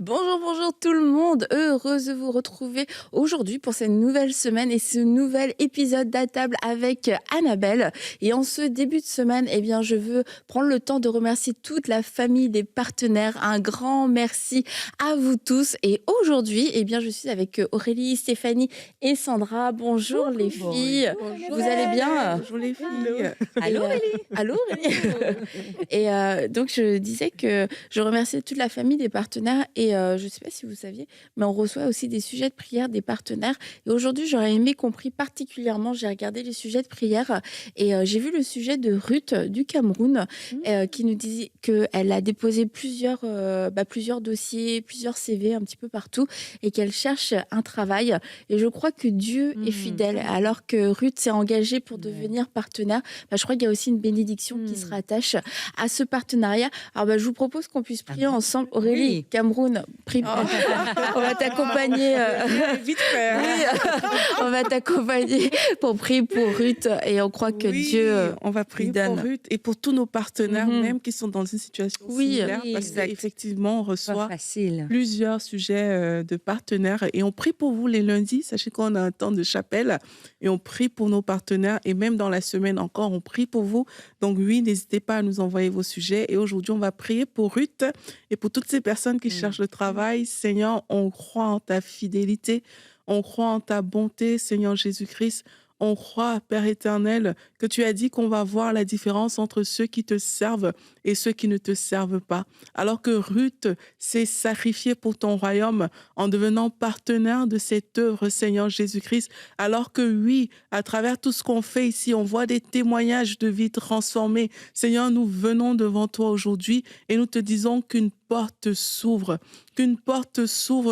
Bonjour, bonjour tout le monde, heureuse de vous retrouver aujourd'hui pour cette nouvelle semaine et ce nouvel épisode d'À table avec Annabelle. Et en ce début de semaine, eh bien, je veux prendre le temps de remercier toute la famille des partenaires. Un grand merci à vous tous. Et aujourd'hui, eh bien, je suis avec Aurélie, Stéphanie et Sandra. Bonjour les filles, Bonjour. vous allez bien? Bonjour les filles. Et, allô Aurélie. Et donc, je disais que je remercie toute la famille des partenaires et je ne sais pas si vous saviez, mais on reçoit aussi des sujets de prière des partenaires. Et aujourd'hui, j'aurais aimé qu'on prie particulièrement, j'ai regardé les sujets de prière et j'ai vu le sujet de Ruth du Cameroun qui nous disait qu'elle a déposé plusieurs dossiers, plusieurs CV un petit peu partout et qu'elle cherche un travail. Et je crois que Dieu est fidèle. Alors que Ruth s'est engagée pour devenir partenaire, je crois qu'il y a aussi une bénédiction qui se rattache à ce partenariat. Alors, je vous propose qu'on puisse prier ensemble. Aurélie, Oui. Cameroun, prie. On va t'accompagner. Vite fait. Oui, on va t'accompagner pour prier pour Ruth et on croit que Oui, Dieu on va prier lui donne. pour Ruth et pour tous nos partenaires même qui sont dans une situation similaire Oui, parce exact. qu'effectivement, on Pas reçoit facile. plusieurs sujets de partenaires et on prie pour vous les lundis. Sachez qu'on a un temps de chapelle et on prie pour nos partenaires et même dans la semaine encore, on prie pour vous. Donc oui, n'hésitez pas à nous envoyer vos sujets et aujourd'hui, on va prier pour Ruth et pour toutes ces personnes qui cherchent le travail. Seigneur, on croit en ta fidélité, on croit en ta bonté, Seigneur Jésus-Christ. On croit, Père éternel, que tu as dit qu'on va voir la différence entre ceux qui te servent et ceux qui ne te servent pas. Alors que Ruth s'est sacrifiée pour ton royaume en devenant partenaire de cette œuvre, Seigneur Jésus-Christ. Alors que oui, à travers tout ce qu'on fait ici, on voit des témoignages de vie transformée. Seigneur, nous venons devant toi aujourd'hui et nous te disons qu'une porte s'ouvre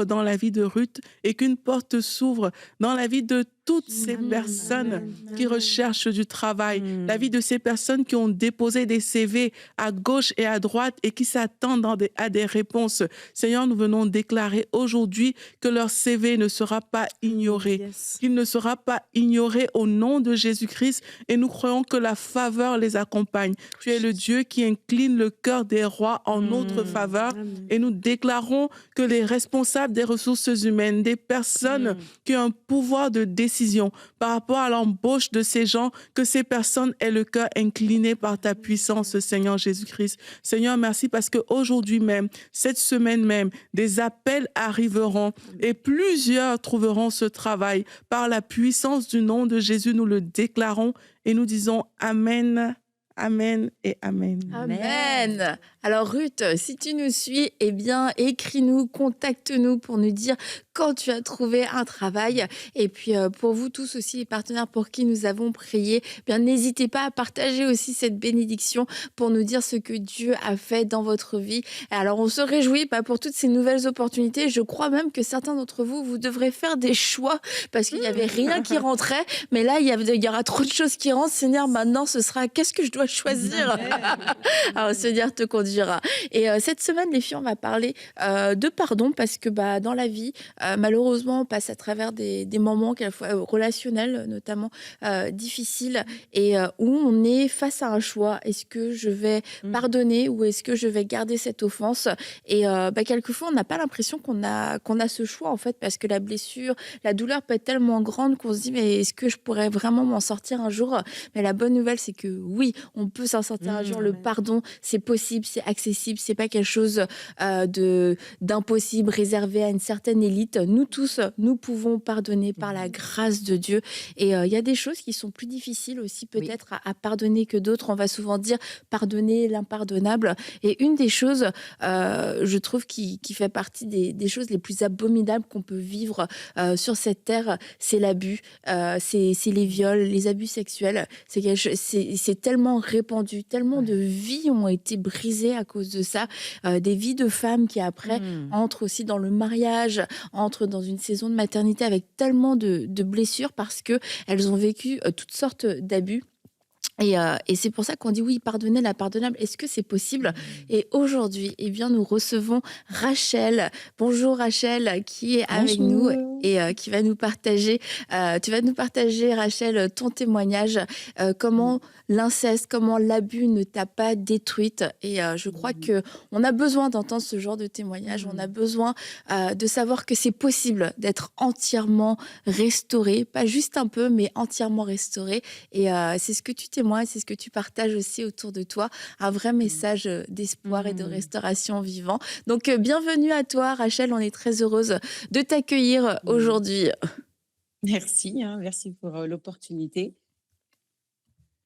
dans la vie de Ruth et qu'une porte s'ouvre dans la vie de toutes ces personnes qui recherchent du travail, la vie de ces personnes qui ont déposé des CV à gauche et à droite et qui s'attendent à des réponses. Seigneur, nous venons déclarer aujourd'hui que leur CV ne sera pas ignoré, qu'il ne sera pas ignoré au nom de Jésus-Christ et nous croyons que la faveur les accompagne. Tu es le Dieu qui incline le cœur des rois en notre faveur et nous déclarons que les responsables des ressources humaines, des personnes qui ont un pouvoir de décision par rapport à l'embauche de ces gens, que ces personnes aient le cœur incliné par ta puissance, Seigneur Jésus-Christ. Seigneur, merci parce qu'aujourd'hui même, cette semaine même, des appels arriveront et plusieurs trouveront ce travail. Par la puissance du nom de Jésus, nous le déclarons et nous disons Amen. Amen et Amen. Amen. Alors Ruth, si tu nous suis, eh bien écris-nous, contacte-nous pour nous dire quand tu as trouvé un travail. Et puis pour vous tous aussi, les partenaires pour qui nous avons prié, eh bien n'hésitez pas à partager aussi cette bénédiction pour nous dire ce que Dieu a fait dans votre vie. Et alors on se réjouit pour toutes ces nouvelles opportunités. Je crois même que certains d'entre vous, vous devrez faire des choix parce qu'il n'y avait rien qui rentrait. Mais là, il y aura trop de choses qui rentrent. Seigneur, maintenant, ce sera qu'est-ce que je dois choisir. Alors, Seigneur te conduira. Et cette semaine, les filles, on va parler de pardon parce que dans la vie, malheureusement, on passe à travers des moments quelquefois relationnels, notamment difficiles, et où on est face à un choix. Est-ce que je vais pardonner ou est-ce que je vais garder cette offense? Et quelquefois, on n'a pas l'impression qu'on a ce choix, en fait, parce que la blessure, la douleur peut être tellement grande qu'on se dit, mais est-ce que je pourrais vraiment m'en sortir un jour? Mais la bonne nouvelle, c'est que oui, on peut s'en sortir un jour. Le pardon, c'est possible, c'est accessible, c'est pas quelque chose d'impossible, réservé à une certaine élite. Nous tous, nous pouvons pardonner par la grâce de Dieu. Et il y a des choses qui sont plus difficiles aussi peut-être à pardonner que d'autres. On va souvent dire pardonner l'impardonnable. Et une des choses, je trouve, qui fait partie des choses les plus abominables qu'on peut vivre sur cette terre, c'est l'abus, c'est les viols, les abus sexuels. C'est tellement répandu, tellement de vies ont été brisées à cause de ça, des vies de femmes qui après entrent aussi dans le mariage, entrent dans une saison de maternité avec tellement de blessures parce que elles ont vécu toutes sortes d'abus. Et c'est pour ça qu'on dit oui, pardonner l'impardonnable. Est-ce que c'est possible? Et aujourd'hui, eh bien, nous recevons Rachel. Bonjour Rachel, qui est avec nous Bonjour. et qui va nous partager, tu vas nous partager, Rachel, ton témoignage, Mmh. comment l'inceste, comment l'abus ne t'a pas détruite. Et je crois Mmh. que on a besoin d'entendre ce genre de témoignage. On a Mmh. besoin de savoir que c'est possible d'être entièrement restauré, pas juste un peu, mais entièrement restauré. Et c'est ce que tu témoignes, c'est ce que tu partages aussi autour de toi, un vrai Mmh. message d'espoir et de Mmh. restauration vivant. Donc, bienvenue à toi, Rachel. On est très heureuse de t'accueillir Mmh. aujourd'hui. Merci, hein, merci pour, l'opportunité.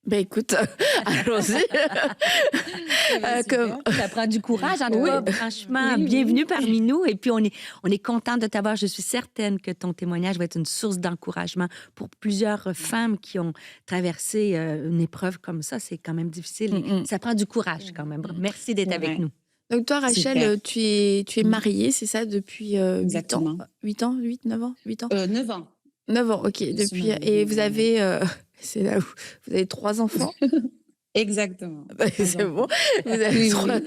Ben écoute, allons-y. Eh beh, Comme... super. Ça prend du courage, en tout Oui, cas, franchement. Oui, oui. Bienvenue parmi nous. Et puis, on est content de t'avoir. Je suis certaine que ton témoignage va être une source d'encouragement pour plusieurs femmes qui ont traversé une épreuve comme ça. C'est quand même difficile et mm, mm, ça prend du courage quand même. Mmh. Merci d'être C'est avec vrai. nous. Donc toi, Rachel, Super. tu es Mmh. mariée, c'est ça, depuis 8 ans? Exactement. 8 ans, 8, 9 ans? 8 ans? 9 ans. 9 ans, ok. Je suis Depuis... Et mariée, vous ouais, ouais. avez... c'est là où vous avez 3 enfants? Exactement, Bah, 3 c'est bon, enfants. vous avez Oui, 3 oui.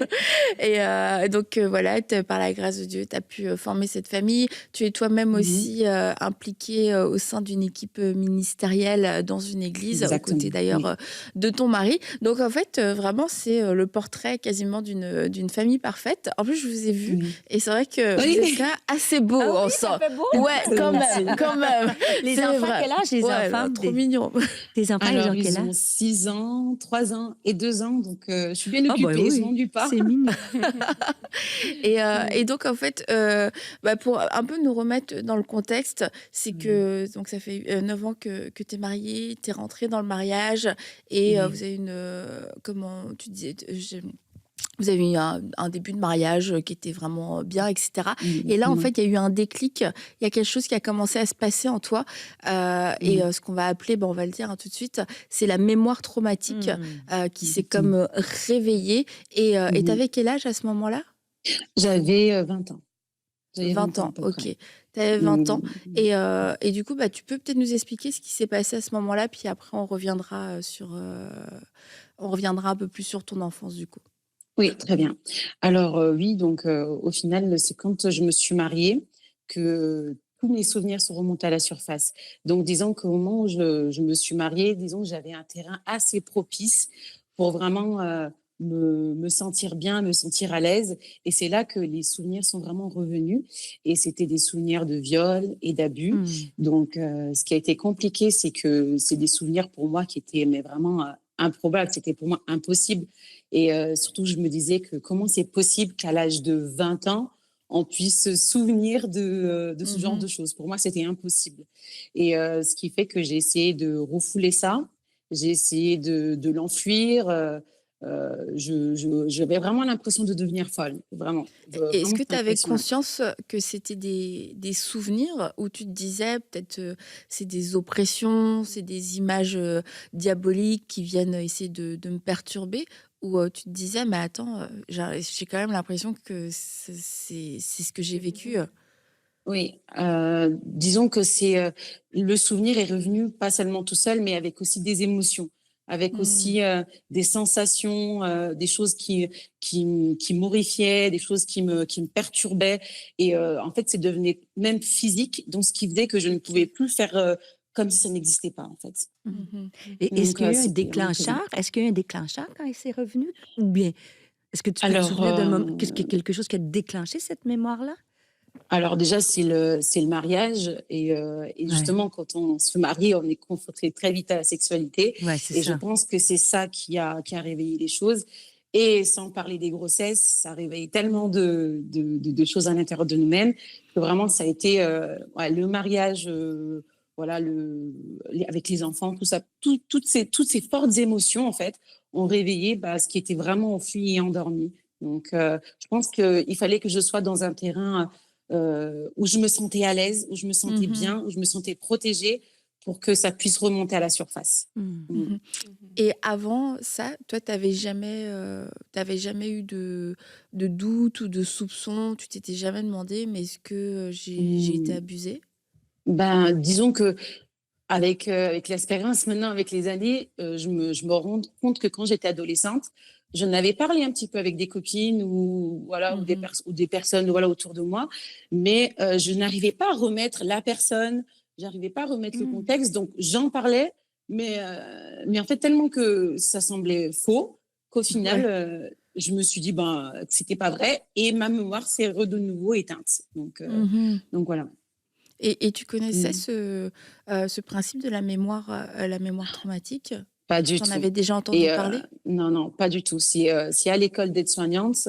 et donc voilà, par la grâce de Dieu, tu as pu, former cette famille. Tu es toi-même Mmh mh. aussi, impliquée, au sein d'une équipe, ministérielle, dans une église, aux côtés Exactement, d'ailleurs, oui. de ton mari. Donc en fait, vraiment, c'est, le portrait quasiment d'une famille parfaite. En plus, je vous ai vu Oui. et c'est vrai que vous êtes Oui, quand même assez Ah beaux oui, ça ensemble. fait beau. Ouais, quand merci. même, quand même. Les C'est enfants, vrai. quel âge les Ouais, enfants? non, trop mignon. Tes enfants, ils Alors, ont quel ils âge? ont 6 ans, 3 ans et 2 ans, donc je suis bien Ah, ben occupée, ils oui, s'ennuient pas. c'est mignon. Et Oui. donc en fait, bah, pour un peu nous remettre dans le contexte, c'est Mmh. que donc ça fait, 9 ans que tu es mariée, tu es rentrée dans le mariage et Oui. vous avez comment tu disais? Vous avez eu un début de mariage, qui était vraiment bien et cetera Mmh. et là, en Mmh. fait, il y a eu un déclic, il y a quelque chose qui a commencé à se passer en toi, et Mmh. ce qu'on va appeler, bah, on va le dire, hein, tout de suite, c'est la mémoire traumatique, Hmm. qui s'est comme, Exactement. réveillée et tu Mmh. avais quel âge à ce moment-là? J'avais, 20 ans. J'avais 20 20 ans à ans, peu OK. près. Tu avais 20 ans Mmh. et du coup, bah, tu peux peut-être nous expliquer ce qui s'est passé à ce moment-là, puis après on reviendra un peu plus sur ton enfance, du coup. Oui, très bien. Alors, oui, donc, au final, c'est quand je me suis mariée que tous mes souvenirs sont remontés à la surface. Donc disons qu'au moment où je me suis mariée, disons que j'avais un terrain assez propice pour vraiment, me sentir bien, me sentir à l'aise et c'est là que les souvenirs sont vraiment revenus et c'était des souvenirs de viol et d'abus. Hmm. Donc, ce qui a été compliqué, c'est que c'est des souvenirs pour moi qui étaient mais vraiment, improbables. C'était pour moi impossible et surtout, je me disais que comment c'est possible qu'à l'âge de 20 ans, on puisse se souvenir de ce genre Mmh. de choses. Pour moi, c'était impossible. Et ce qui fait que j'ai essayé de refouler ça. J'ai essayé de l'enfuir. J'avais vraiment l'impression de devenir folle, vraiment, Est-ce vraiment que tu avais impressionnant. conscience que c'était des souvenirs où tu te disais peut-être, c'est des oppressions, c'est des images, diaboliques qui viennent essayer de me perturber? Ou, tu te disais: «Mais attends, j'ai quand même l'impression que c'est ce que j'ai vécu»? Oui, disons que c'est, le souvenir est revenu pas seulement tout seul, mais avec aussi des émotions, avec Mmh. aussi, des sensations, des choses qui m'horrifiaient, des choses qui me perturbaient et en fait, c'est devenu même physique, donc ce qui faisait que je ne pouvais plus faire, comme si ça n'existait pas, en fait. Hmm. Mmh. Et est-ce Donc qu'il y a eu un c'était vraiment terrible. déclencheur? Est-ce qu'il y a eu un déclencheur quand il s'est revenu? Ou bien est-ce que tu peux te Alors, souvenir d'un moment, qu'est-ce que quelque chose qui a déclenché cette mémoire-là? alors déjà, c'est le mariage et Ouais, justement quand on se marie, on est confronté très vite à la sexualité ouais, c'est et je ça. pense que c'est ça qui a réveillé les choses et sans parler des grossesses, ça réveille tellement de choses à l'intérieur de nous-mêmes que vraiment ça a été, ouais, le mariage, voilà avec les enfants, tout ça, toutes ces fortes émotions en fait ont réveillé, bah, ce qui était vraiment enfui et endormi. Donc je pense qu'il fallait que je sois dans un terrain où je me sentais à l'aise, où je me sentais Mmh. bien, où je me sentais protégée pour que ça puisse remonter à la surface. Hmm. Mmh. Mmh. Et avant ça, toi, tu jamais eu de doute ou de soupçon? Tu t'étais jamais demandé: «Mais est-ce que, j'ai été Mmh. abusée?» Ben, disons que avec l'expérience maintenant, avec les années, je me rends compte que quand j'étais adolescente, j'en avais parlé un petit peu avec des copines ou voilà Mhm. ou des personnes voilà autour de moi, mais je n'arrivais pas à remettre la personne, j'arrivais pas à remettre le Mm. contexte, donc j'en parlais, mais en fait tellement que ça semblait faux qu'au final, Ouais. je me suis dit ben que c'était pas vrai et ma mémoire s'est de nouveau éteinte. Mhm. Donc voilà. Et tu connaissais Mm. ce principe de la mémoire traumatique? Pas du Tu en tout. avais déjà entendu Et parler? non, non, pas du tout. C'est à l'école d'aide-soignante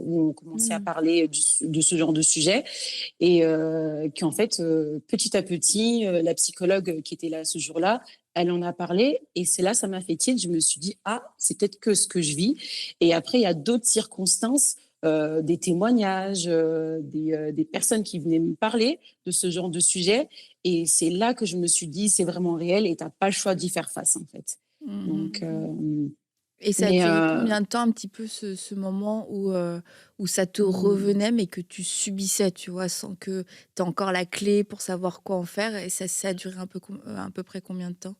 où on commençait à Mm. parler de ce genre de sujet et qu'en fait, petit à petit, la psychologue qui était là ce jour-là, elle en a parlé et c'est là, ça m'a fait tilt. Je me suis dit, ah, c'est peut-être que ce que je vis. Et après, il y a d'autres circonstances, des témoignages, des personnes qui venaient me parler de ce genre de sujet. Et c'est là que je me suis dit, c'est vraiment réel et tu n'as pas le choix d'y faire face, en fait. Donc, Mhm. Et ça a mais duré combien de temps un petit peu ce moment où ça te mmh, revenait mais que tu subissais, tu vois, sans que tu aies encore la clé pour savoir quoi en faire et ça a duré à peu près combien de temps?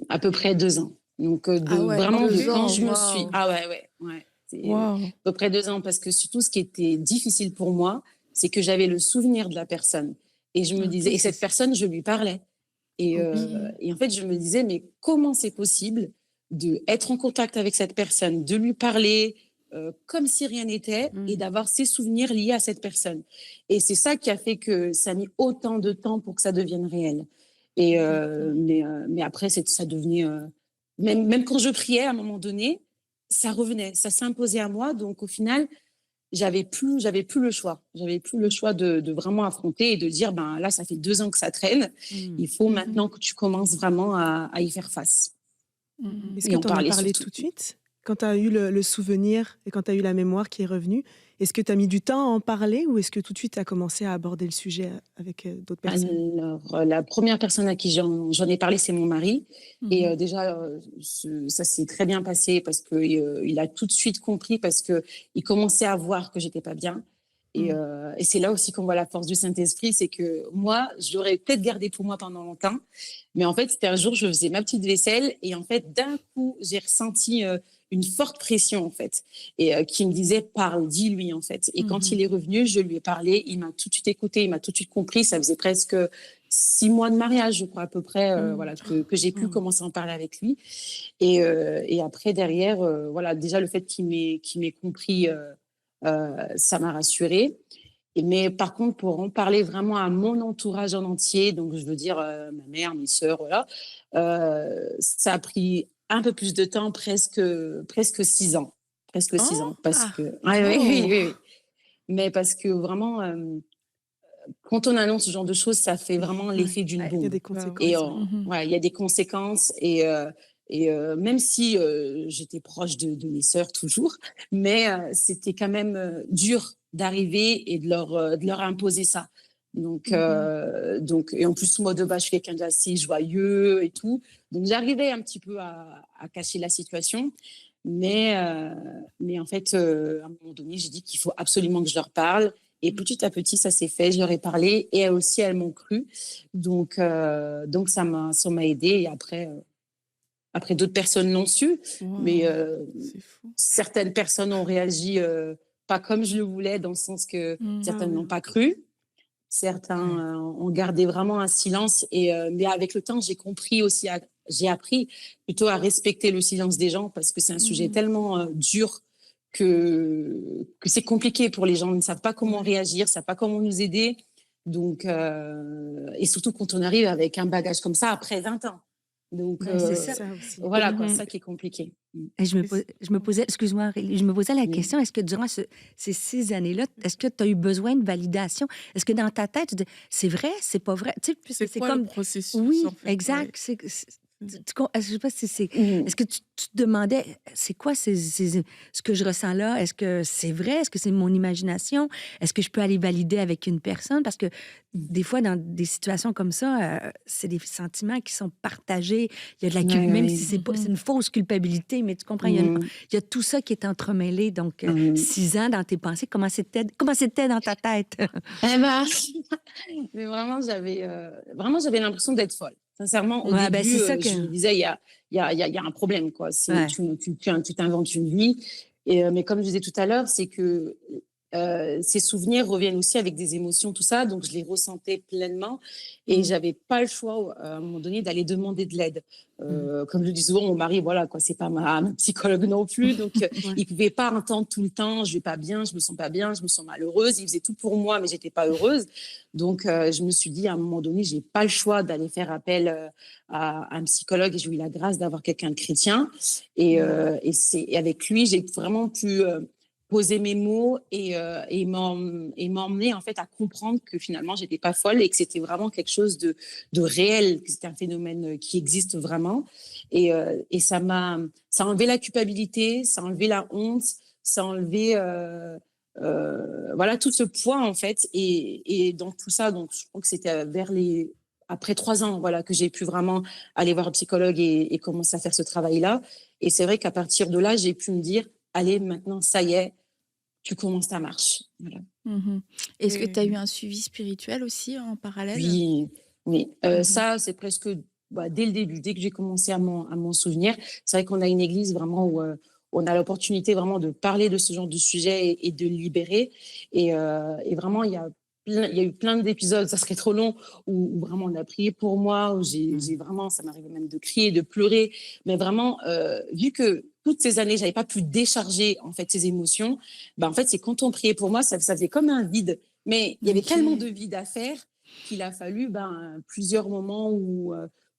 à peu près 2 ans. Donc, Ah ouais, vraiment de 2 quand ans, je me suis waouh! ah ouais, ouais, ouais, c'est Waouh. à peu près 2 ans parce que surtout ce qui était difficile pour moi, c'est que j'avais le souvenir de la personne et je me disais OK. et cette personne, je lui parlais OK. et en fait, je me disais: «Mais comment c'est possible d'être en contact avec cette personne, de lui parler, comme si rien n'était et Mm. d'avoir ces souvenirs liés à cette personne?» Et c'est ça qui a fait que ça a mis autant de temps pour que ça devienne réel. D'accord. Mais après, ça devenait, même quand je priais à un moment donné, ça revenait, ça s'imposait à moi. Donc au final, j'avais plus le choix. J'avais plus le choix de vraiment affronter et de dire, ben là, ça fait 2 ans que ça traîne. Mm. Il faut Mmh. maintenant que tu commences vraiment à y faire face Mmh Mmh. mh. Est-ce que et en tu en as parler parlé surtout. tout de suite? Quand tu as eu le souvenir et quand tu as eu la mémoire qui est revenue, est-ce que tu as mis du temps à en parler ou est-ce que tout de suite tu as commencé à aborder le sujet avec, d'autres personnes? Alors, la première personne à qui j'en ai parlé, c'est mon mari et Mmh. déjà, ça s'est très bien passé parce que, il a tout de suite compris parce que il commençait à voir que j'étais pas bien Mmh. et c'est là aussi qu'on voit la force du Saint-Esprit. C'est que moi, je l'aurais peut-être gardé pour moi pendant longtemps, mais en fait, c'était un jour, je faisais ma petite vaisselle et en fait, d'un coup, j'ai ressenti, une forte pression, en fait et qui me disait: «Parle, dis-lui», en fait et quand Mmh. il est revenu, je lui ai parlé, il m'a tout de suite écouté, il m'a tout de suite compris. Ça faisait presque 6 mois de mariage, je crois, à peu près, Mmh. voilà, que j'ai pu Mmh. commencer à en parler avec lui et après derrière, voilà, déjà le fait qu'il m'ait compris, ça m'a rassurée mais par contre, pour en parler vraiment à mon entourage en entier, donc je veux dire, ma mère, mes sœurs, voilà, ça a pris un peu plus de temps, presque 6 ans. Presque 6 Oh! ans parce Ah! que ouais, oui, oui, Oh! oui, oui. Mais parce que vraiment, quand on annonce ce genre de choses, ça fait vraiment Ouais, l'effet d'une ouais, Il y a bombe des Waouh. et conséquences, ouais. Mmh. ouais, il y a des conséquences même si, j'étais proche de mes sœurs toujours, mais c'était quand même, dur d'arriver et de leur imposer ça. Mmh. Donc et en plus, moi, de base, je suis quelqu'un d'assez joyeux et tout. Donc j'arrivais un petit peu à cacher la situation, mais en fait, à un moment donné, j'ai dit qu'il faut absolument que je leur parle et petit à petit, ça s'est fait. Je leur ai parlé et elles aussi, elles m'ont cru. Donc ça m'a aidée et après d'autres personnes l'ont su, mais Waouh. C'est fou. certaines personnes ont réagi, pas comme je le voulais, dans le sens que Mmh. Ah certaines ouais. n'ont pas cru. ouais. Certains, ont gardé vraiment un silence mais avec le temps, j'ai appris plutôt à respecter le silence des gens parce que c'est un sujet Mmh. tellement, dur que c'est compliqué pour les gens. Ils ne savent pas comment Ouais. réagir, savent pas comment nous aider. Donc et surtout quand on arrive avec un bagage comme ça après 20 ans. Donc Ben, c'est Ouais, ça. ça aussi. voilà quoi, Mmh. ça qui est compliqué. Et Et c je me posais, excuse-moi, Aurélie, je me posais la Mmh. question, est-ce que durant ces 6 années-là, est-ce que tu as eu besoin de validation? Est-ce que dans ta tête, tu dis, c'est vrai, c'est pas vrai? Tu sais, puisque c'est c'est quoi le comme, processus, en oui, fait? Ouais. exact. Je sais pas si c'est, Mmh. est-ce que tu te demandais, c'est quoi ce que je ressens là? Est-ce que c'est vrai? Est-ce que c'est mon imagination? Est-ce que je peux aller valider avec une personne? Parce que Mmh. des fois, dans des situations comme ça, c'est des sentiments qui sont partagés. Il y a de la Ouais, même si oui. c'est Mmh. une fausse culpabilité, mais tu comprends, Mmh. il y a tout ça qui est entremêlé. Donc, Mmh. 6 ans dans tes pensées, comment c'était dans ta tête? Eh ben, mais vraiment, j'avais l'impression d'être folle. Sincèrement, au Ouais, ben début, c'est ça je me que. disais, il y a un problème, quoi. Ouais. Tu t'inventes une vie. Mais comme je disais tout à l'heure, c'est que ces souvenirs reviennent aussi avec des émotions, tout ça. Donc, je les ressentais pleinement et Mm. j'avais pas le choix, à un moment donné, d'aller demander de l'aide. Mm. Comme je dis souvent, mon mari, voilà, quoi, c'est pas ma psychologue non plus. Donc, Ouais. il pouvait pas entendre tout le temps, je vais pas bien, je me sens pas bien, je me sens malheureuse. Il faisait tout pour moi, mais j'étais pas heureuse. Donc, je me suis dit, à un moment donné, j'ai pas le choix d'aller faire appel à un psychologue et j'ai eu la grâce d'avoir quelqu'un de chrétien. Et avec lui, j'ai vraiment pu poser mes mots et m'emmener en fait à comprendre que finalement j'étais pas folle et que c'était vraiment quelque chose de réel, que c'était un phénomène qui existe vraiment. Et ça a enlevé la culpabilité, ça a enlevé la honte, ça a enlevé voilà tout ce poids en fait. Et dans tout ça, donc je crois que c'était après 3 ans, voilà, que j'ai pu vraiment aller voir un psychologue et commencer à faire ce travail-là. Et c'est vrai qu'à partir de là, j'ai pu me dire, allez, maintenant, ça y est, tu commences ta marche. Voilà. Mmh. Est-ce que Et tu as eu un suivi spirituel aussi en parallèle? Oui, oui. Mmh. Ça, c'est presque dès le début, dès que j'ai commencé à m'en souvenir. C'est vrai qu'on a une église vraiment où on a l'opportunité vraiment de parler de ce genre de sujet et de le libérer. Et vraiment, il y a eu plein d'épisodes, ça serait trop long, où vraiment on a prié pour moi, où j'ai vraiment, ça m'arrivait même de crier, de pleurer. Mais vraiment, vu que toutes ces années, j'avais pas pu décharger en fait ces émotions, en fait, c'est quand on priait pour moi, ça faisait comme un vide. Mais il y avait tellement OK. de vide à faire qu'il a fallu plusieurs moments où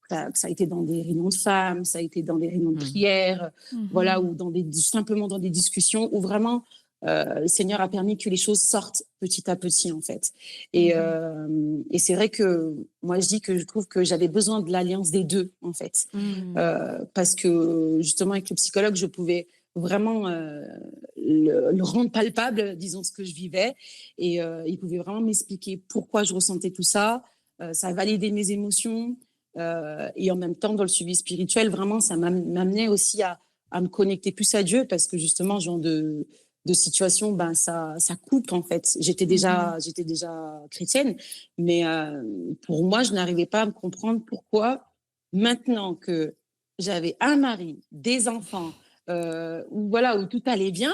ça a été dans des réunions de femmes, ça a été dans des réunions de Mm. prière, voilà, Mmh. ou simplement dans des discussions où vraiment le Seigneur a permis que les choses sortent petit à petit en fait. Mmh. Et c'est vrai que moi je dis que je trouve que j'avais besoin de l'alliance des deux en fait. Mm. Parce que justement avec le psychologue je pouvais vraiment le rendre palpable, disons, ce que je vivais. Et il pouvait vraiment m'expliquer pourquoi je ressentais tout ça. Ça a validé mes émotions. Et en même temps, dans le suivi spirituel, vraiment, ça m'amenait aussi à me connecter plus à Dieu parce que justement, ce genre de situation, ça coupe en fait. Mmh. J'étais déjà chrétienne, mais pour moi, je n'arrivais pas à me comprendre pourquoi maintenant que j'avais un mari, des enfants, où tout allait bien,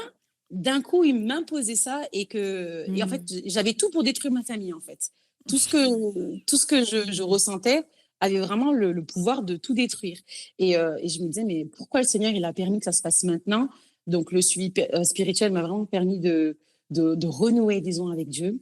d'un coup, il m'imposait ça et en fait, Mm. j'avais tout pour détruire ma famille, en fait. Tout ce que je ressentais avait vraiment le pouvoir de tout détruire. Et je me disais, mais pourquoi le Seigneur, il a permis que ça se passe maintenant? Donc, le suivi spirituel m'a vraiment permis de renouer, disons, avec Dieu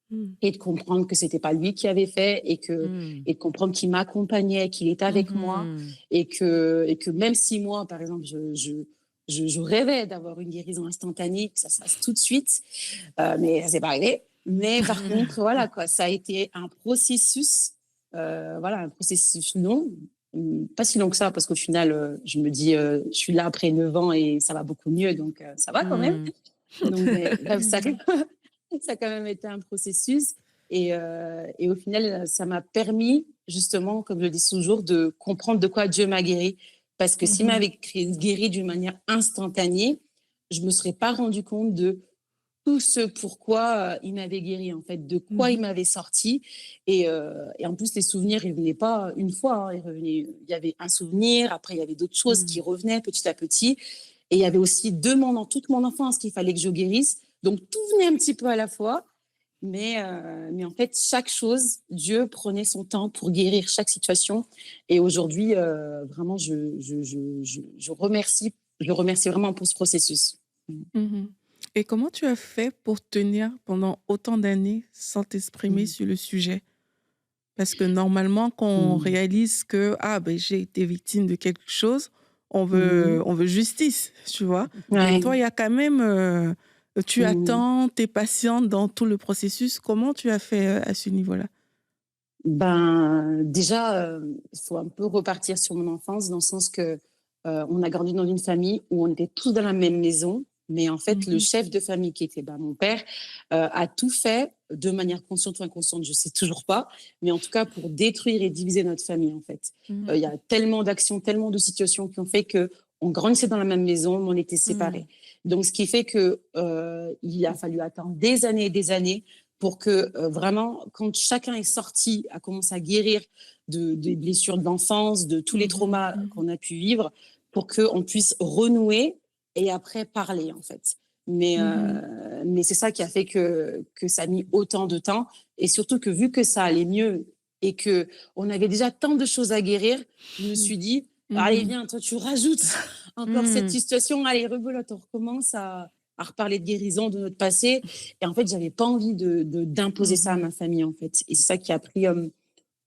Mm. et de comprendre que c'était pas lui qui avait fait Mm. et de comprendre qu'il m'accompagnait, qu'il était avec moi Mhm. et que même si moi, par exemple, je rêvais d'avoir une guérison instantanée, que ça se fasse tout de suite, mais ça s'est pas arrivé. Mais par contre, voilà quoi, ça a été un processus, voilà, un processus long, pas si long que ça, parce qu'au final, je me dis, je suis là après 9 ans et ça va beaucoup mieux, donc ça va quand même. Mm. Donc, bref, ça a quand même été un processus. Et au final, ça m'a permis, justement, comme je le dis toujours, de comprendre de quoi Dieu m'a guéri. Parce que s'il Mmh. m'avait guéri d'une manière instantanée, je ne me serais pas rendu compte de tout ce pourquoi il m'avait guéri, en fait, de quoi il Mhm. m'avait sorti. Et en plus, les souvenirs, ils ne venaient pas une fois. Hein, il y avait un souvenir, après, il y avait d'autres choses qui Mm. revenaient petit à petit. Et il y avait aussi toute mon enfance qu'il fallait que je guérisse. Donc, tout venait un petit peu à la fois. Mais en fait, chaque chose, Dieu prenait son temps pour guérir chaque situation. Et aujourd'hui, vraiment, je le remercie vraiment pour ce processus. Mmh. et comment tu as fait pour tenir pendant autant d'années sans t'exprimer Mm. sur le sujet? Parce que normalement, quand on Mm. réalise que j'ai été victime de quelque chose, Mhm. on veut justice, tu vois. Mais Ouais. toi, il y a quand même, tu Mm. attends, tu es patiente dans tout le processus. Comment tu as fait à ce niveau-là? Déjà, il faut un peu repartir sur mon enfance dans le sens que on a grandi dans une famille où on était tous dans la même maison, mais en fait, le Mmh. chef de famille qui était mon père a tout fait de manière consciente ou inconsciente, je sais toujours pas, mais en tout cas pour détruire et diviser notre famille en fait. Il y Mmh. a tellement d'actions, tellement de situations qui ont fait que on grandissait dans la même maison, mais on était séparés. Mm. Donc, ce qui fait que il a fallu attendre des années et des années pour que vraiment, quand chacun est sorti, a commencé à guérir des blessures de l'enfance, de tous les traumas qu'on a pu vivre, pour qu'on puisse renouer et après parler, en fait. Mais c'est ça qui a fait que ça a mis autant de temps. Et surtout que vu que ça allait mieux et qu'on avait déjà tant de choses à guérir, je me suis dit, allez, viens, toi, tu rajoutes encore cette situation. Allez, rebelote, on recommence à reparler de guérison de notre passé. Et en fait, j'avais pas envie d'imposer ça à ma famille, en fait. Et c'est ça qui a pris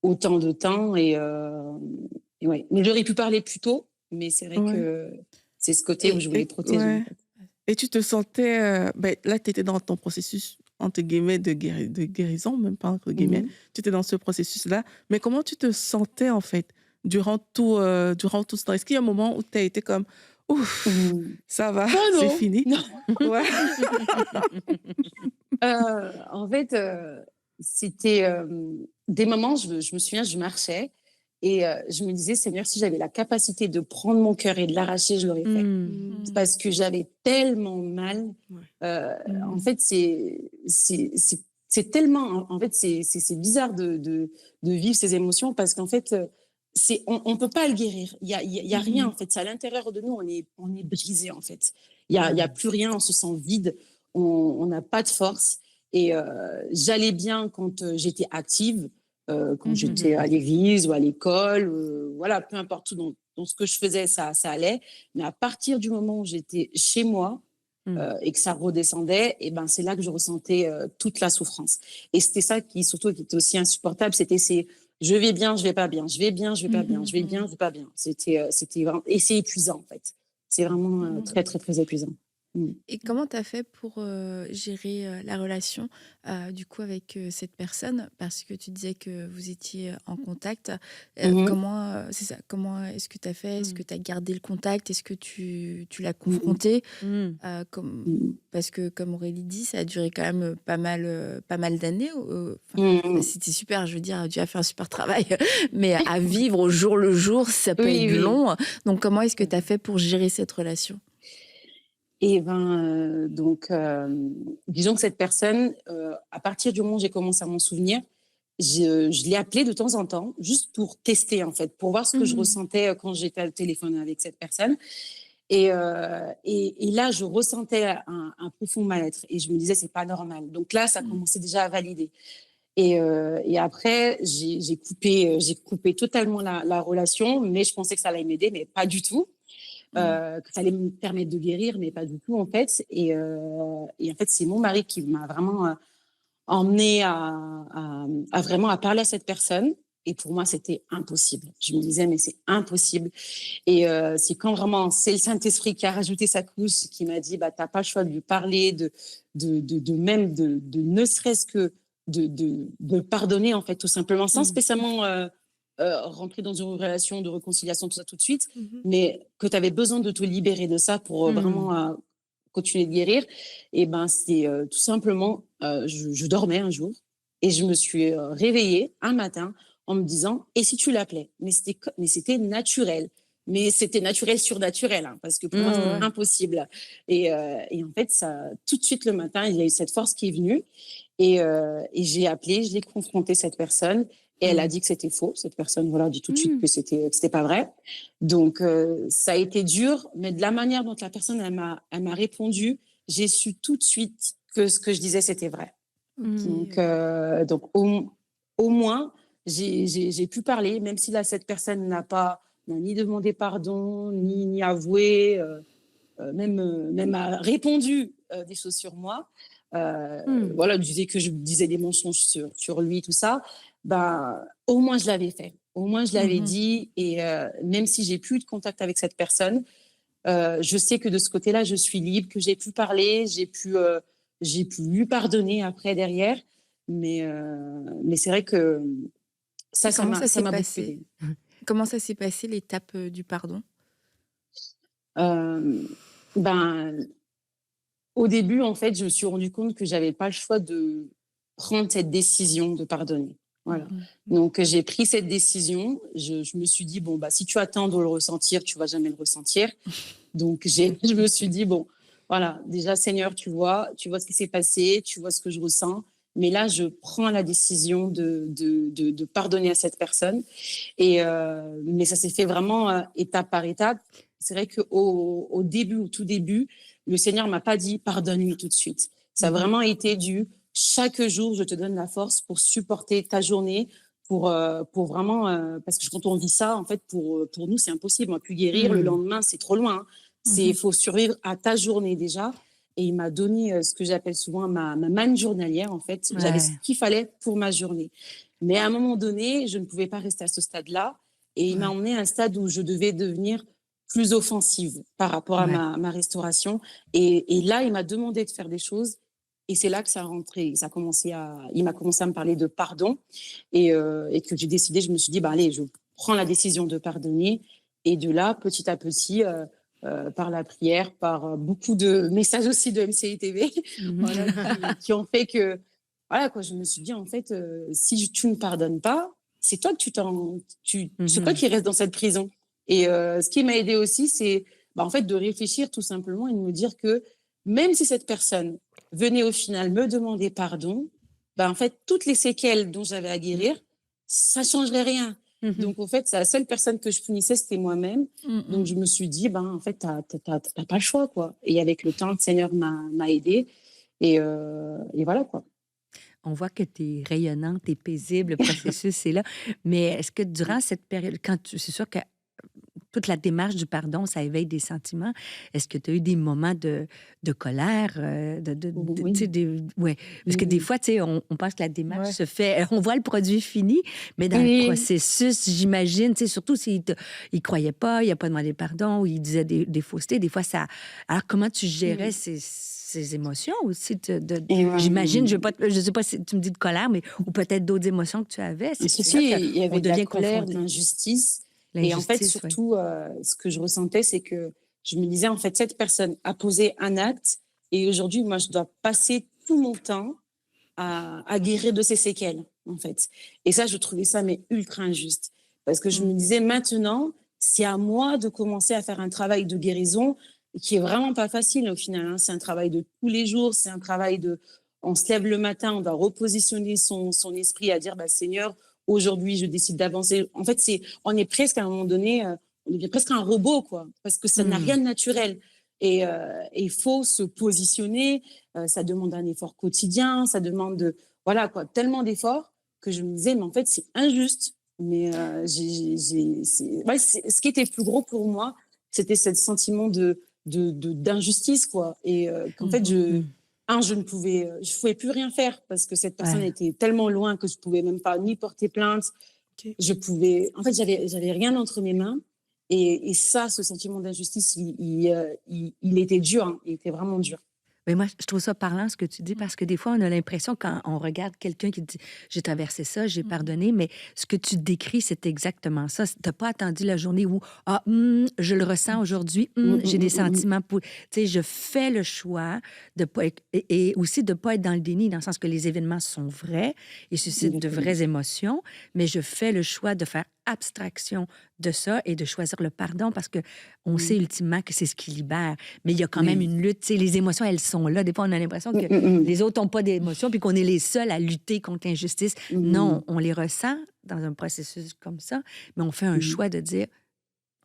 autant de temps. Et ouais. Mais j'aurais pu parler plus tôt, mais c'est vrai Ouais. que c'est ce côté où je voulais protéger. Ouais. En fait. Et tu te sentais, là, tu étais dans ton processus, entre guillemets, de guérison, même pas entre guillemets. Tu étais dans ce processus-là. Mais comment tu te sentais, en fait, durant tout ce temps? Est-ce qu'il y a un moment où tu as été comme, ouf, ça va, c'est non. fini? Non. Ouais. En fait, c'était des moments, je me souviens, je marchais et je me disais, Seigneur, si j'avais la capacité de prendre mon cœur et de l'arracher, je l'aurais fait. C'est parce que j'avais tellement mal. En fait, c'est tellement. En fait, c'est bizarre de vivre ces émotions parce qu'en fait, on peut pas le guérir. Il y a rien en fait. C'est à l'intérieur de nous, on est brisé en fait. Il y a plus rien. On se sent vide. On n'a pas de force. Et j'allais bien quand j'étais active, quand j'étais à l'église ou à l'école, voilà, peu importe où dans ce que je faisais, ça allait. Mais à partir du moment où j'étais chez moi et que ça redescendait, et ben c'est là que je ressentais toute la souffrance. Et c'était ça qui surtout qui était aussi insupportable, c'était je vais bien, je vais pas bien, je vais bien, je vais pas bien, je vais bien, je vais pas bien. C'était vraiment et c'est épuisant en fait. C'est vraiment très très très épuisant. Et comment tu as fait pour gérer la relation du coup avec cette personne? Parce que tu disais que vous étiez en contact. Comment, c'est ça, comment est-ce que tu as fait? Est-ce que tu as gardé le contact? Est-ce que tu l'as confronté? Parce que comme Aurélie dit, ça a duré quand même pas mal d'années. C'était super, je veux dire, tu as fait un super travail. Mais à vivre au jour le jour, ça peut être long. Donc comment est-ce que tu as fait pour gérer cette relation? Et donc, disons que cette personne, à partir du moment où j'ai commencé à m'en souvenir, je l'ai appelée de temps en temps, juste pour tester, en fait, pour voir ce que je ressentais quand j'étais au téléphone avec cette personne. Et là, je ressentais un profond mal-être. Et je me disais, c'est pas normal. Donc là, ça commençait déjà à valider. Et après, j'ai coupé totalement la relation, mais je pensais que ça allait m'aider, mais pas du tout. Que ça allait me permettre de guérir, mais pas du tout en fait. Et en fait, c'est mon mari qui m'a vraiment emmené à vraiment à parler à cette personne. Et pour moi, c'était impossible. Je me disais, mais c'est impossible. Et c'est quand vraiment c'est le Saint-Esprit qui a rajouté sa couche, qui m'a dit, bah, t'as pas le choix de lui parler, de ne serait-ce que de pardonner en fait, tout simplement, sans spécialement rentrer dans une relation de réconciliation, tout ça tout de suite, mais que tu avais besoin de te libérer de ça pour vraiment continuer de guérir. Et ben, c'est tout simplement, je dormais un jour et je me suis réveillée un matin en me disant, et si tu l'appelais? Mais c'était naturel. Mais c'était naturel surnaturel, hein, parce que pour moi, c'était impossible. Et en fait, ça, tout de suite le matin, il y a eu cette force qui est venue. Et j'ai appelé, je l'ai confronté cette personne. Et elle a dit que c'était faux. Cette personne, voilà, dit tout de suite que c'était pas vrai. Donc, ça a été dur, mais de la manière dont la personne, elle m'a répondu, j'ai su tout de suite que ce que je disais, c'était vrai. Donc au moins, j'ai pu parler, même si là, cette personne n'a ni demandé pardon, ni avoué, même a répondu des choses sur moi. Voilà, disait que je disais des mensonges sur lui, tout ça. Ben, au moins, je l'avais fait. Au moins, je l'avais dit. Et même si j'ai plus de contact avec cette personne, je sais que de ce côté-là, je suis libre, que j'ai pu parler, j'ai pu lui pardonner après, derrière. Mais c'est vrai que ça Comment ça s'est m'a beaucoup passé? aidé. Comment ça s'est passé, l'étape du pardon? Ben, au début, en fait, je me suis rendu compte que j'avais pas le choix de prendre cette décision de pardonner. Voilà. Donc, j'ai pris cette décision. Je me suis dit, bon, bah, si tu attends de le ressentir, tu vas jamais le ressentir. Donc, je me suis dit, bon, voilà, déjà, Seigneur, tu vois ce qui s'est passé, tu vois ce que je ressens. Mais là, je prends la décision de pardonner à cette personne. Mais ça s'est fait vraiment étape par étape. C'est vrai qu'au début, au tout début, le Seigneur m'a pas dit pardonne-lui tout de suite. Ça a vraiment été chaque jour, je te donne la force pour supporter ta journée, pour vraiment, parce que quand on vit ça, en fait, pour nous, c'est impossible. On a pu guérir, le lendemain, c'est trop loin. Il faut survivre à ta journée déjà. Et il m'a donné ce que j'appelle souvent ma manne journalière, en fait. J'avais ce qu'il fallait pour ma journée. Mais à un moment donné, je ne pouvais pas rester à ce stade-là. Et il m'a emmené à un stade où je devais devenir plus offensive par rapport à ma restauration. Et là, il m'a demandé de faire des choses. Et c'est là que ça a rentré. Il m'a commencé à me parler de pardon. Et que j'ai décidé, je me suis dit, bah, allez, je prends la décision de pardonner. Et de là, petit à petit, par la prière, par beaucoup de messages aussi de MCI TV, voilà, qui ont fait que, voilà, quoi, je me suis dit, en fait, si tu ne pardonnes pas, c'est toi que c'est toi qui restes dans cette prison. Et ce qui m'a aidé aussi, c'est en fait de réfléchir tout simplement et de me dire que même si cette personne venait au final me demander pardon, en fait, toutes les séquelles dont j'avais à guérir, ça changerait rien. Donc, en fait, c'est la seule personne que je punissais, c'était moi-même. Donc, je me suis dit, en fait, t'as pas le choix, quoi. Et avec le temps, le Seigneur m'a aidée. Et voilà, quoi. On voit que tu es rayonnante, tu es paisible, le processus est là. Mais est-ce que durant cette période, c'est sûr que toute la démarche du pardon, ça éveille des sentiments. Est-ce que tu as eu des moments de colère? Oui. Ouais. Parce que des fois, on pense que la démarche se fait, on voit le produit fini, mais dans le processus, j'imagine, surtout s'il ne croyait pas, il n'a pas demandé pardon, ou il disait des faussetés, des fois, ça... Alors, comment tu gérais ces émotions aussi? J'imagine, je ne sais pas si tu me dis de colère, mais ou peut-être d'autres émotions que tu avais. Il y avait de la colère, de l'injustice. Et en fait, surtout, ce que je ressentais, c'est que je me disais, en fait, cette personne a posé un acte et aujourd'hui, moi, je dois passer tout mon temps à guérir de ses séquelles, en fait. Et ça, je trouvais ça mais ultra injuste. Parce que je me disais, maintenant, c'est à moi de commencer à faire un travail de guérison qui est vraiment pas facile au final. Hein. C'est un travail de tous les jours, c'est un travail on se lève le matin, on doit repositionner son esprit à dire, Seigneur, aujourd'hui, je décide d'avancer. En fait, on est presque à un moment donné, on devient presque un robot, quoi, parce que ça n'a rien de naturel. Et il faut se positionner. Ça demande un effort quotidien, ça demande voilà quoi, tellement d'efforts que je me disais, mais en fait, c'est injuste. Mais ce qui était plus gros pour moi, c'était ce sentiment d'injustice, quoi. Et qu'en fait, je ne pouvais plus rien faire parce que cette personne était tellement loin que je pouvais même pas ni porter plainte. En fait, j'avais rien entre mes mains. Et ça, ce sentiment d'injustice, il était dur, hein. Il était vraiment dur. Mais moi, je trouve ça parlant ce que tu dis parce que des fois, on a l'impression quand on regarde quelqu'un qui dit j'ai traversé ça, j'ai pardonné, mais ce que tu décris, c'est exactement ça. Tu n'as pas attendu la journée où je le ressens aujourd'hui, j'ai des sentiments pour. Tu sais, je fais le choix de pas être, et aussi de ne pas être dans le déni, dans le sens que les événements sont vrais, ils suscitent de vraies émotions, mais je fais le choix de faire abstraction de ça et de choisir le pardon parce qu'on sait ultimement que c'est ce qui libère. Mais il y a quand même une lutte. Tu sais, les émotions, elles sont là. Des fois, on a l'impression que les autres n'ont pas d'émotions puis qu'on est les seuls à lutter contre l'injustice. Non, on les ressent dans un processus comme ça, mais on fait un choix de dire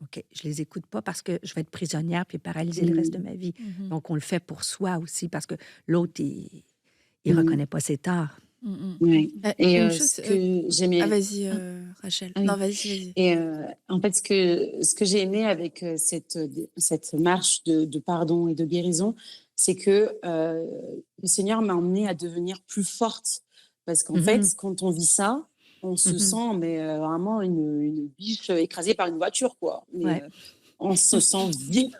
OK, je les écoute pas parce que je vais être prisonnière puis paralyser le reste de ma vie. Donc, on le fait pour soi aussi parce que l'autre, il reconnaît pas ses torts. Oui. Et une chose, ce que j'aimais. vas-y, Rachel. Ah oui. Non, vas-y. Et en fait, ce que j'ai aimé avec cette marche de pardon et de guérison, c'est que le Seigneur m'a emmenée à devenir plus forte. Parce qu'en fait, quand on vit ça, on se sent vraiment une biche écrasée par une voiture, quoi. Mais, on se sent vide.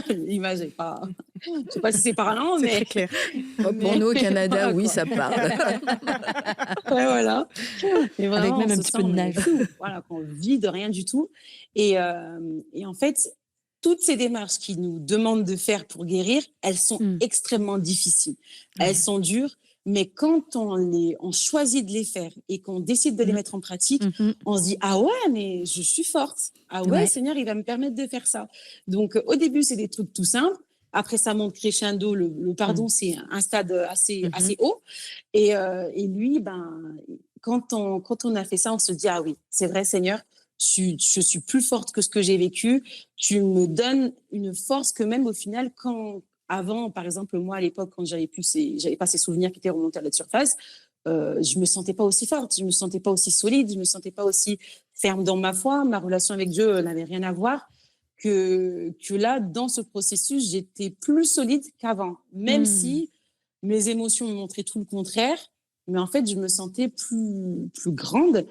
L'image n'est pas... Je ne sais pas si c'est parlant, mais... C'est très clair. Pour nous, au Canada, voilà, oui, quoi. ça parle. Voilà. Et vraiment, Avec même on un se petit peu sent, de neige. voilà, qu'on vit de rien du tout. Et en fait, toutes ces démarches qu'ils nous demandent de faire pour guérir, elles sont extrêmement difficiles. Elles sont dures. Mais quand on choisit de les faire et qu'on décide de les mettre en pratique, on se dit « Ah ouais, mais je suis forte. Ah ouais, Seigneur, il va me permettre de faire ça. » Donc, au début, c'est des trucs tout simples. après ça monte crescendo. Le pardon, c'est un stade assez, Mhm. assez haut. Et lui, ben, quand on a fait ça, on se dit, ah oui, c'est vrai, Seigneur, je suis plus forte que ce que j'ai vécu. Tu me donnes une force que même au final, quand avant, par exemple, moi, à l'époque, quand j'avais pas ces souvenirs qui étaient remontés à la surface, je me sentais pas aussi forte, je me sentais pas aussi solide, je me sentais pas aussi ferme dans ma foi. Ma relation avec Dieu n'avait rien à voir. Que là, dans ce processus, j'étais plus solide qu'avant, même si mes émotions me montraient tout le contraire. Mais en fait, je me sentais plus grande.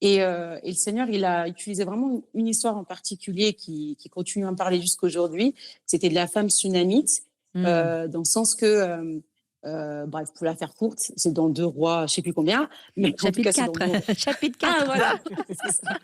Et le Seigneur, il a utilisé vraiment une histoire en particulier qui continue à me parler jusqu'aujourd'hui. C'était de la femme sunamite, dans le sens que, bref, pour la faire courte, c'est dans 2 Rois, je ne sais plus combien, mais en tout Chapitre cas, c'est dans 4. 2 Rois. Chapitre Ah, 4. voilà. C'est ça.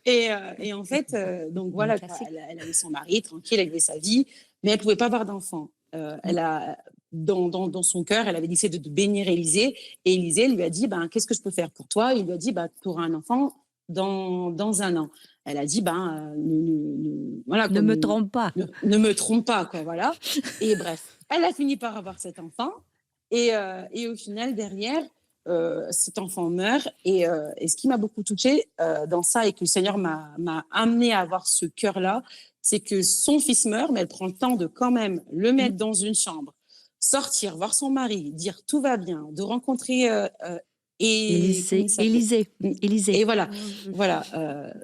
Et en fait, donc voilà, quoi, Classique. elle avait son mari, tranquille, elle avait sa vie, mais elle ne pouvait pas avoir d'enfant. Elle a, dans son cœur, elle avait décidé de bénir Élisée, et Élisée lui a dit, ben, qu'est-ce que je peux faire pour toi? Il lui a dit, ben, tu auras un enfant dans 1 an. Elle a dit, ben, voilà, Ne me trompe pas. ne me trompe pas, quoi, voilà. Et bref, elle a fini par avoir cet enfant, et au final, derrière, cet enfant meurt. Et ce qui m'a beaucoup touchée dans ça, et que le Seigneur m'a amené à avoir ce cœur-là, c'est que son fils meurt, mais elle prend le temps de quand même le mettre dans une chambre, sortir, voir son mari, dire tout va bien, de rencontrer comment il s'appelle Élisée. Et voilà, voilà.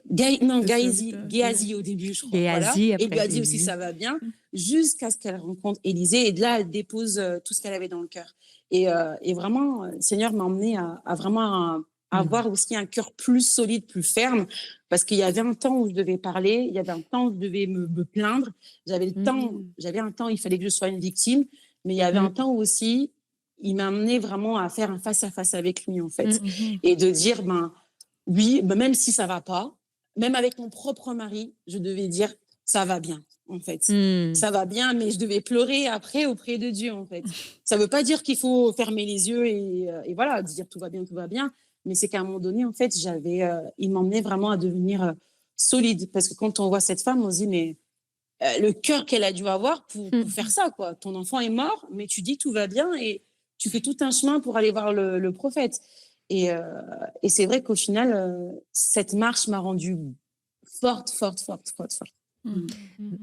Le Géasi au début, je crois. Voilà. Géasi, Et après il lui a dit aussi Élie. ça va bien, jusqu'à ce qu'elle rencontre Élisée. Et de là, elle dépose tout ce qu'elle avait dans le cœur. Et vraiment, le Seigneur m'a emmené à vraiment avoir aussi un cœur plus solide, plus ferme, parce qu'il y avait un temps où je devais parler, il y avait un temps où je devais me plaindre. J'avais un temps où il fallait que je sois une victime, mais il y avait un temps où aussi il m'a amené vraiment à faire un face-à-face avec lui, en fait. Et de dire, ben, oui, ben, même si ça va pas, même avec mon propre mari, je devais dire, ça va bien, en fait. Ça va bien, mais je devais pleurer après auprès de Dieu, en fait. Ça veut pas dire qu'il faut fermer les yeux et voilà, dire tout va bien, mais c'est qu'à un moment donné, en fait, il m'emmenait vraiment à devenir solide. Parce que quand on voit cette femme, on se dit, mais le cœur qu'elle a dû avoir pour faire ça, quoi. Ton enfant est mort, mais tu dis tout va bien et tu fais tout un chemin pour aller voir le prophète. Et c'est vrai qu'au final, cette marche m'a rendue forte, forte, forte, forte, forte.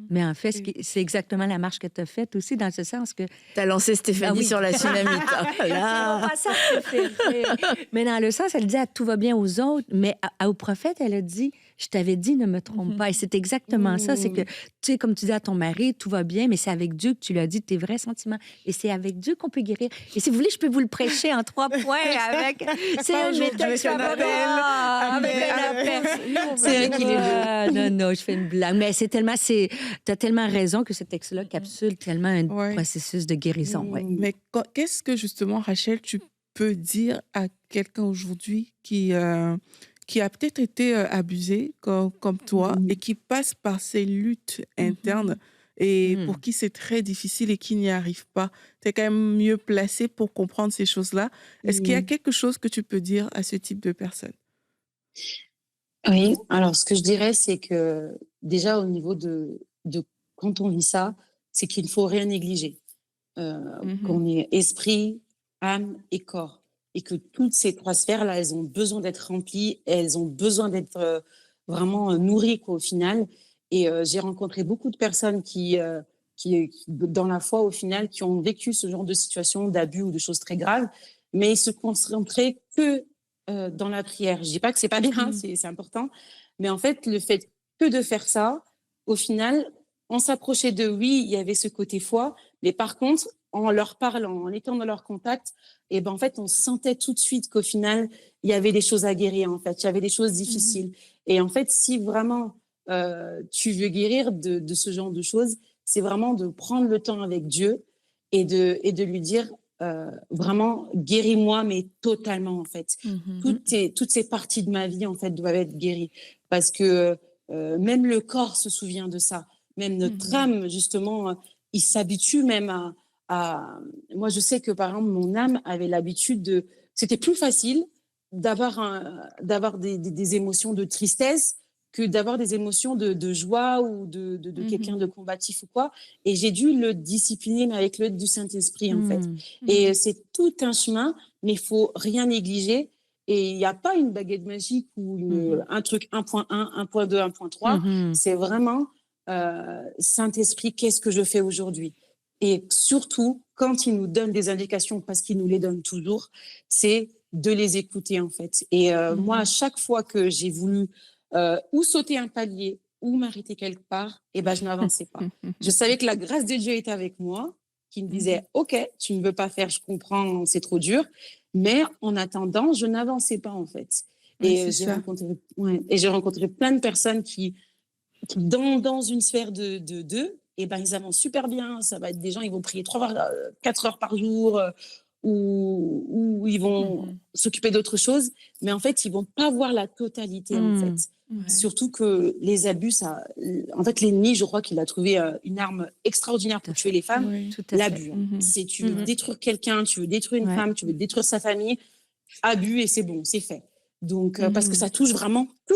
Mais en fait, c'est exactement la marche que tu as faite aussi, dans ce sens que... Tu as lancé Stéphanie Ah oui. sur la tsunamite. C'est mon passage préféré. Mais dans le sens, elle dit tout va bien aux autres, mais au prophète, elle a dit, je t'avais dit, ne me trompe pas. Et c'est exactement ça. C'est que, tu sais, comme tu dis à ton mari, tout va bien, mais c'est avec Dieu que tu lui as dit tes vrais sentiments. Et c'est avec Dieu qu'on peut guérir. Et si vous voulez, je peux vous le prêcher en 3 points avec... C'est un de mes textes favoris. Avec un appel. C'est vrai qu'il est beau. Non, je fais une blague. Mais c'est tellement... Tu as tellement raison que ce texte-là capsule tellement un Ouais. processus de guérison. Ouais. Mais qu'est-ce que justement, Rachel, tu peux dire à quelqu'un aujourd'hui qui a peut-être été abusé comme toi et qui passe par ces luttes internes et pour qui c'est très difficile et qui n'y arrive pas? Tu es quand même mieux placé pour comprendre ces choses-là. Est-ce qu'il y a quelque chose que tu peux dire à ce type de personnes? Oui, alors ce que je dirais, c'est que déjà au niveau de quand on vit ça, c'est qu'il ne faut rien négliger. Qu'on est esprit, âme et corps. Et que toutes ces 3 sphères-là, elles ont besoin d'être remplies, elles ont besoin d'être vraiment nourries, quoi, au final. Et j'ai rencontré beaucoup de personnes qui, dans la foi, au final, qui ont vécu ce genre de situation d'abus ou de choses très graves, mais ils se concentraient que dans la prière. Je dis pas que c'est pas bien, c'est important, mais en fait, le fait que de faire ça, au final, on s'approchait d'eux. Oui, il y avait ce côté foi, mais par contre, en leur parlant, en étant dans leur contact, et ben en fait, on sentait tout de suite qu'au final, il y avait des choses à guérir. En fait, il y avait des choses difficiles. Et en fait, si vraiment tu veux guérir de ce genre de choses, c'est vraiment de prendre le temps avec Dieu et de lui dire vraiment guéris-moi, mais totalement, en fait. Toutes ces parties de ma vie, en fait, doivent être guéries. Parce que même le corps se souvient de ça. Même notre âme, justement, il s'habitue même à... Moi, je sais que, par exemple, mon âme avait l'habitude de... C'était plus facile d'avoir des émotions de tristesse que d'avoir des émotions de joie ou de quelqu'un de combatif ou quoi. Et j'ai dû le discipliner, mais avec l'aide du Saint-Esprit, en fait. Et c'est tout un chemin, mais il faut rien négliger. Et il n'y a pas une baguette magique ou un truc 1.1, 1.2, 1.3. C'est vraiment Saint-Esprit, qu'est-ce que je fais aujourd'hui? Et surtout, quand il nous donne des indications, parce qu'il nous les donne toujours, c'est de les écouter, en fait. Et moi, à chaque fois que j'ai voulu ou sauter un palier ou m'arrêter quelque part, et ben, je n'avançais pas. Je savais que la grâce de Dieu était avec moi, qui me disait, OK, tu ne veux pas faire, je comprends, c'est trop dur. Mais en attendant, je n'avançais pas, en fait. Ouais, Et c'est ça. j'ai rencontré plein de personnes qui dans une sphère de deux, et ben, ils avancent super bien. Ça va être des gens, ils vont prier 4 heures par jour, ou ils vont s'occuper d'autres choses. Mais en fait, ils vont pas voir la totalité, en fait. Surtout que les abus, en fait, l'ennemi, je crois qu'il a trouvé une arme extraordinaire pour tuer les femmes. Oui. Tout à fait. L'abus. Si tu veux détruire quelqu'un, tu veux détruire une femme, tu veux détruire sa famille, abus et c'est bon, c'est fait. Donc, parce que ça touche vraiment tout.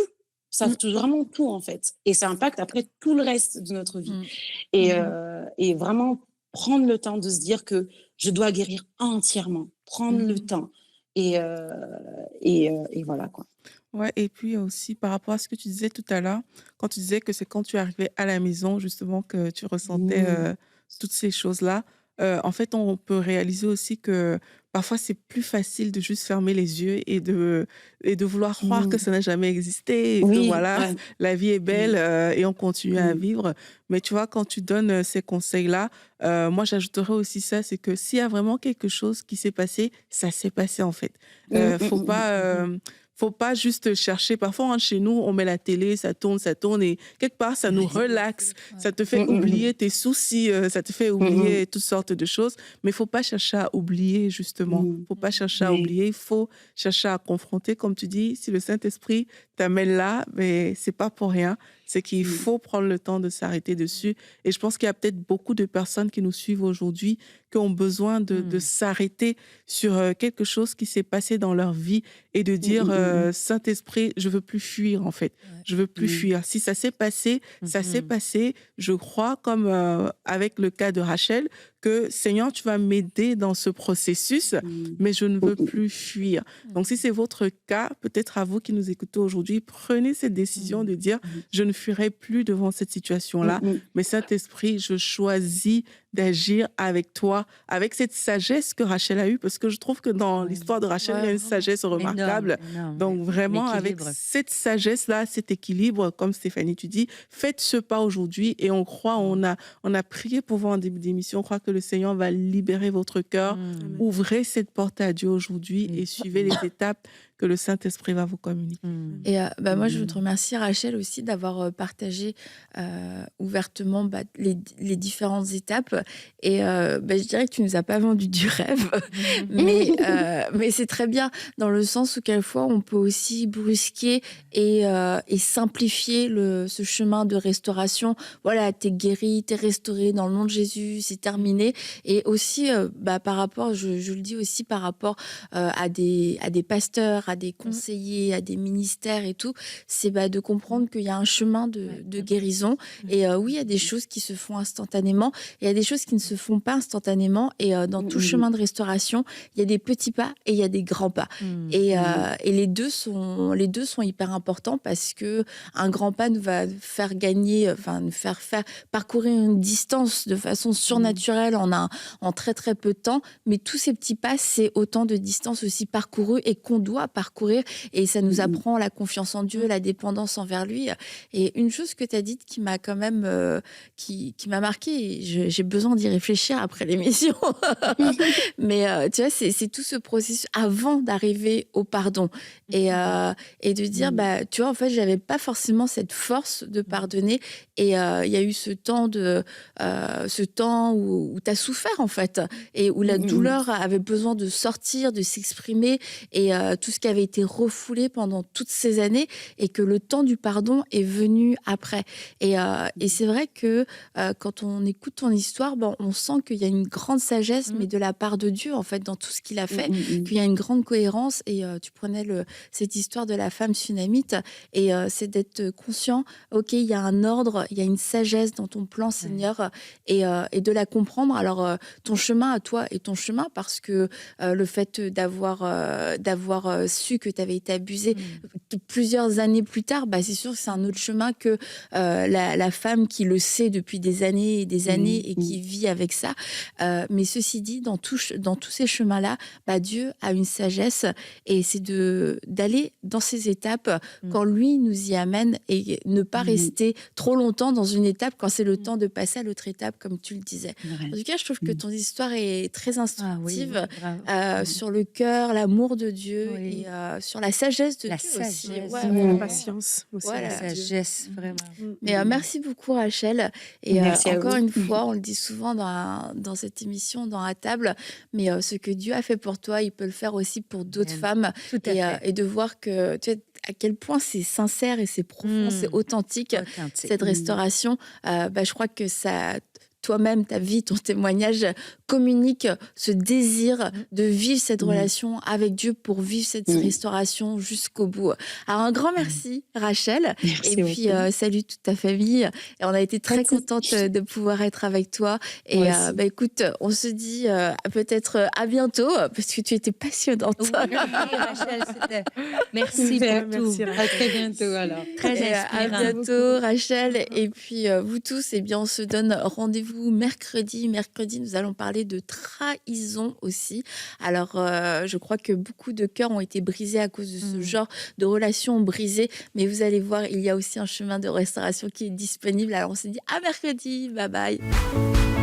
Ça touche vraiment tout, en fait. Et ça impacte après tout le reste de notre vie. Et vraiment prendre le temps de se dire que je dois guérir entièrement. Prendre le temps. Et voilà, quoi. Ouais, et puis aussi par rapport à ce que tu disais tout à l'heure, quand tu disais que c'est quand tu arrivais à la maison justement que tu ressentais toutes ces choses-là, en fait, on peut réaliser aussi que parfois c'est plus facile de juste fermer les yeux et de vouloir croire que ça n'a jamais existé et que Oui, voilà, ouais. la vie est belle et on continue à Mm. vivre. Mais tu vois, quand tu donnes ces conseils-là, moi j'ajouterais aussi ça, c'est que s'il y a vraiment quelque chose qui s'est passé, ça s'est passé en fait. Faut pas juste chercher. Parfois, hein, chez nous, on met la télé, ça tourne et quelque part, ça nous relaxe. Ça te fait oublier tes soucis, ça te fait oublier toutes sortes de choses. Mais il faut pas chercher à oublier, justement. Faut pas chercher à Oui. oublier. Il faut chercher à confronter. Comme tu dis, si le Saint-Esprit t'amène là, mais c'est pas pour rien. C'est qu'il faut prendre le temps de s'arrêter dessus. Et je pense qu'il y a peut-être beaucoup de personnes qui nous suivent aujourd'hui qui ont besoin de s'arrêter sur quelque chose qui s'est passé dans leur vie et de dire Saint-Esprit, je veux plus fuir en fait. Je veux plus fuir. Si ça s'est passé, ça s'est passé. Je crois, comme avec le cas de Rachel, que Seigneur, tu vas m'aider dans ce processus, mais je ne veux plus fuir. Donc, si c'est votre cas, peut-être à vous qui nous écoutez aujourd'hui, prenez cette décision de dire je ne fuirai plus devant cette situation-là, mais Saint-Esprit, je choisis d'agir avec toi, avec cette sagesse que Rachel a eue, parce que je trouve que dans l'histoire de Rachel, il y a une sagesse remarquable. Énorme, Donc, vraiment, avec l'équilibre. cette sagesse-là, cet équilibre, comme Stéphanie, tu dis, faites ce pas aujourd'hui et on croit, on a prié pour vous en début d'émission, on croit que le Seigneur va libérer votre cœur. Ouvrez cette porte à Dieu aujourd'hui et suivez les étapes que le Saint-Esprit va vous communiquer. Et moi, je veux te remercier, Rachel, aussi d'avoir partagé ouvertement les différentes étapes. Et je dirais que tu nous as pas vendu du rêve, mais c'est très bien dans le sens où quelquefois, on peut aussi brusquer et simplifier ce chemin de restauration. Voilà, t'es guéri, t'es restauré dans le nom de Jésus, c'est terminé. Et aussi, par rapport, je le dis aussi par rapport à des pasteurs, à des conseillers, à des ministères et tout, c'est de comprendre qu'il y a un chemin de guérison. Et oui, il y a des choses qui se font instantanément, et il y a des choses qui ne se font pas instantanément. Et dans tout chemin de restauration, il y a des petits pas et il y a des grands pas. Et les deux sont hyper importants parce que un grand pas nous va faire gagner, nous faire parcourir une distance de façon surnaturelle en très très peu de temps. Mais tous ces petits pas, c'est autant de distance aussi parcourue et qu'on doit parcourir. Et ça nous apprend la confiance en Dieu, la dépendance envers lui. Et une chose que tu as dite qui m'a quand même qui m'a marquée, et j'ai besoin d'y réfléchir après l'émission. Mais tu vois, c'est tout ce processus avant d'arriver au pardon. Et de dire, tu vois, en fait, j'avais pas forcément cette force de pardonner. Et il y a eu ce temps où tu as souffert, en fait, et où la douleur avait besoin de sortir, de s'exprimer. Et tout ce qui avait été refoulé pendant toutes ces années et que le temps du pardon est venu après. Et c'est vrai que quand on écoute ton histoire, bon, on sent qu'il y a une grande sagesse, mais de la part de Dieu, en fait, dans tout ce qu'il a fait, qu'il y a une grande cohérence. Et tu prenais cette histoire de la femme sunamite, et c'est d'être conscient, ok, il y a un ordre, il y a une sagesse dans ton plan, Seigneur, et de la comprendre. Alors, ton chemin à toi est ton chemin, parce que le fait d'avoir su que tu avais été abusée plusieurs années plus tard, bah, c'est sûr que c'est un autre chemin que la femme qui le sait depuis des années et des années et qui vit avec ça. Mais ceci dit, dans tous ces chemins-là, bah, Dieu a une sagesse, et c'est d'aller dans ces étapes quand lui nous y amène, et ne pas rester trop longtemps dans une étape quand c'est le temps de passer à l'autre étape, comme tu le disais. En tout cas, je trouve que ton histoire est très instructive sur le cœur, l'amour de Dieu, et sur la sagesse de Dieu aussi. La patience aussi. Voilà. La sagesse, vraiment. Mais merci beaucoup, Rachel. Et Merci à encore vous. une fois, on le dit souvent dans cette émission, dans la table, mais ce que Dieu a fait pour toi, il peut le faire aussi pour d'autres femmes. Tout à fait. Et de voir que, tu sais, à quel point c'est sincère et c'est profond, c'est authentique, cette restauration. Bah, je crois que ça... Toi-même, ta vie, ton témoignage communique ce désir de vivre cette relation avec Dieu pour vivre cette restauration jusqu'au bout. Alors, un grand merci, Rachel. Merci et puis, beaucoup. salut toute ta famille. Et on a été très contente de pouvoir être avec toi. Et Moi aussi. bah, écoute, on se dit peut-être à bientôt, parce que tu étais passionnante. Oui, Rachel, c'était... Merci Super, pour tout. merci, Rachel. À très bientôt alors. Très Et à inspirant. bientôt, Rachel. Et puis, vous tous, eh bien, on se donne rendez-vous mercredi. Mercredi, nous allons parler de trahison aussi. Alors, je crois que beaucoup de cœurs ont été brisés à cause de ce genre de relations brisées. Mais vous allez voir, il y a aussi un chemin de restauration qui est disponible. Alors, on se dit à mercredi. Bye bye.